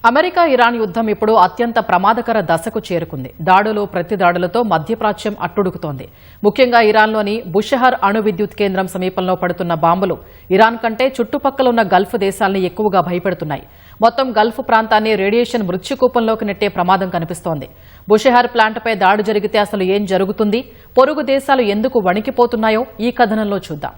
America Iran యుద్ధం ఇప్పుడు అత్యంత ప్రమాదకర దశకు చేరుకుంది. దాడులు ప్రతిదాడులతో మధ్యప్రాచ్యం అట్టుడుకుతోంది. ముఖ్యంగా ఇరాన్లోని బుషహర్ అణు విద్యుత్ కేంద్రం సమీపంలో పడుతున్న బాంబులు ఇరాన్ కంటే చుట్టుపక్కల ఉన్న గల్ఫ్ దేశాల్ని ఎక్కువగా భయపెడుతున్నాయి. మొత్తం గల్ఫ్ ప్రాంతాన్ని రేడియేషన్ మృత్యుకూపంలోకి నెట్టే ప్రమాదం కనిపిస్తోంది. బుషహర్ ప్లాంట్పై దాడి జరిగితే అసలు ఏం జరుగుతుంది, పొరుగు దేశాలు ఎందుకు వణికిపోతున్నాయో ఈ కథనంలో చూద్దాం.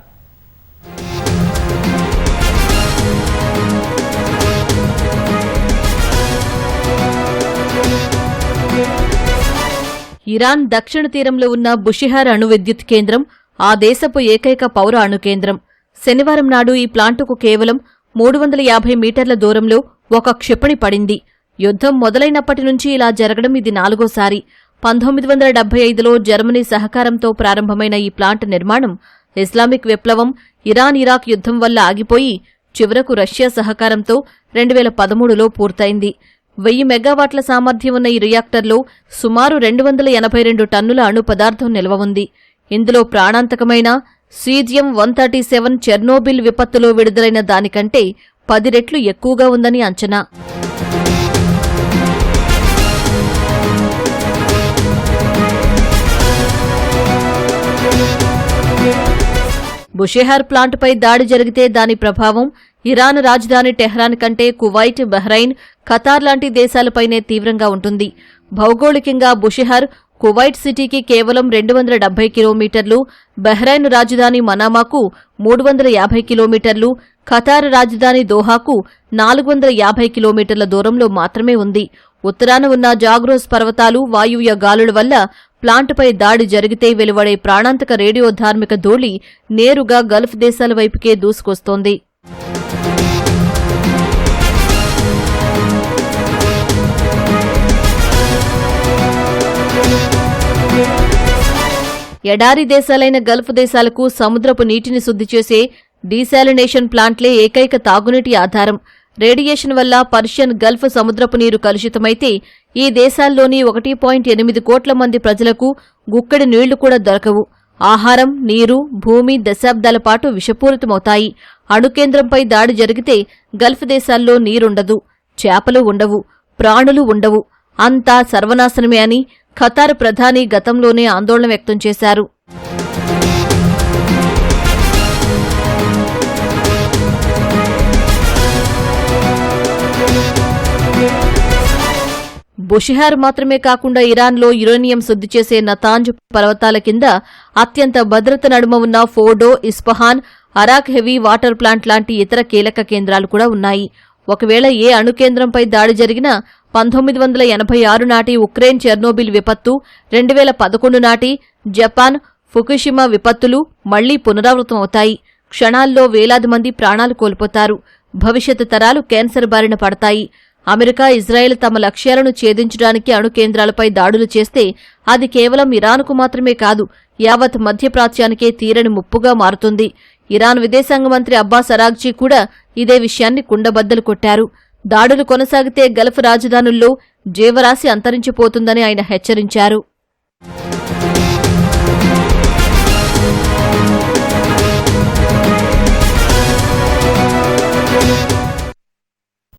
ఇరాన్ దక్షిణ తీరంలో ఉన్న బుషహర్ అణు విద్యుత్ కేంద్రం ఆ దేశపు ఏకైక పౌర అణు కేంద్రం. శనివారం నాడు ఈ ప్లాంటుకు కేవలం 350 మీటర్ల దూరంలో ఒక క్షిపణి పడింది. యుద్ధం మొదలైనప్పటి నుంచి ఇలా జరగడం ఇది 4వసారి. 1975లో జర్మనీ సహకారంతో ప్రారంభమైన ఈ ప్లాంట్ నిర్మాణం ఇస్లామిక్ విప్లవం, ఇరాన్-ఇరాక్ యుద్ధం వల్ల ఆగిపోయి చివరకు రష్యా సహకారంతో 2013లో పూర్తయింది. 1000 మెగావాట్ల సామర్థ్యం ఉన్న ఈ రియాక్టర్లో సుమారు 282 టన్నుల అణు పదార్థం నిల్వ ఉంది. ఇందులో ప్రాణాంతకమైన సీజియం-137 చెర్నోబిల్ విపత్తులో విడుదలైన దానికంటే 10 రెట్లు ఎక్కువగా ఉందని అంచనా. బుషహర్ ప్లాంటుపై దాడి జరిగితే దాని ప్రభావం ఇరాన్ రాజధాని టెహ్రాన్ కంటే కువైట్, బహ్రెయిన్, ఖతార్ లాంటి దేశాలపైనే తీవ్రంగా ఉంటుంది. భౌగోళికంగా బుషహర్ కువైట్ సిటీకి కేవలం 270 కిలోమీటర్లు, బహ్రెయిన్ రాజధాని మనామాకు 350 కిలోమీటర్లు, ఖతార్ రాజధాని దోహాకు 450 కిలోమీటర్ల దూరంలో మాత్రమే ఉంది. ఉత్తరాన ఉన్న జాగ్రోస్ పర్వతాలు, వాయువ్య గాలుల వల్ల ప్లాంటుపై దాడి జరిగితే వెలువడే ప్రాణాంతక రేడియోధార్మిక ధూళి నేరుగా గల్ఫ్ దేశాల వైపుకే దూసుకొస్తోంది. ఎడారి దేశాలైన గల్ఫ్ దేశాలకు సముద్రపు నీటిని శుద్ధి చేసే డీశాలినేషన్ ప్లాంట్లే ఏకైక తాగునీటి ఆధారం. రేడియేషన్ వల్ల పర్షియన్ గల్ఫ్ సముద్రపు నీరు కలుషితమైతే ఈ దేశాల్లోని 1.8 కోట్ల మంది ప్రజలకు గుక్కడి నీళ్లు కూడా దొరకవు. ఆహారం, నీరు, భూమి దశాబ్దాల పాటు విషపూరితమవుతాయి. అణుకేంద్రంపై దాడి జరిగితే గల్ఫ్ దేశాల్లో నీరుండదు, చేపలు ఉండవు, ప్రాణులు ఉండవు, అంతా సర్వనాశనమే అని ఖతార్ ప్రధాని గతంలోనే ఆందోళన వ్యక్తం చేశారు. బుషహర్ మాత్రమే కాకుండా ఇరాన్లో యురేనియం శుద్ధి చేసే నతాంజ్ పర్వతాల కింద అత్యంత భద్రత నడుమ ఉన్న Fordow, Isfahan, Arak heavy water plant లాంటి ఇతర కీలక కేంద్రాలు కూడా ఉన్నాయి. ఒకవేళ ఏ అణుకేంద్రంపై దాడి జరిగినా 1986 నాటి ఉక్రెయిన్ చెర్నోబిల్ విపత్తు, 2011 నాటి జపాన్ ఫుకుషిమా విపత్తులు మళ్లీ పునరావృతమవుతాయి. క్షణాల్లో వేలాది మంది ప్రాణాలు కోల్పోతారు. భవిష్యత్తు తరాలు క్యాన్సర్ బారిన పడతాయి. అమెరికా, ఇజ్రాయెల్ తమ లక్ష్యాలను ఛేదించడానికి అణు కేంద్రాలపై దాడులు చేస్తే అది కేవలం ఇరాన్కు మాత్రమే కాదు, యావత్ మధ్యప్రాచ్యానికే తీరని ముప్పుగా మారుతుంది. ఇరాన్ విదేశాంగ మంత్రి అబ్బాస్ అరాగ్జీ కూడా ఇదే విషయాన్ని కుండబద్దలు కొట్టారు. దాడులు కొనసాగితే గల్ఫ్ రాజధానుల్లో జీవరాశి అంతరించిపోతుందని ఆయన హెచ్చరించారు.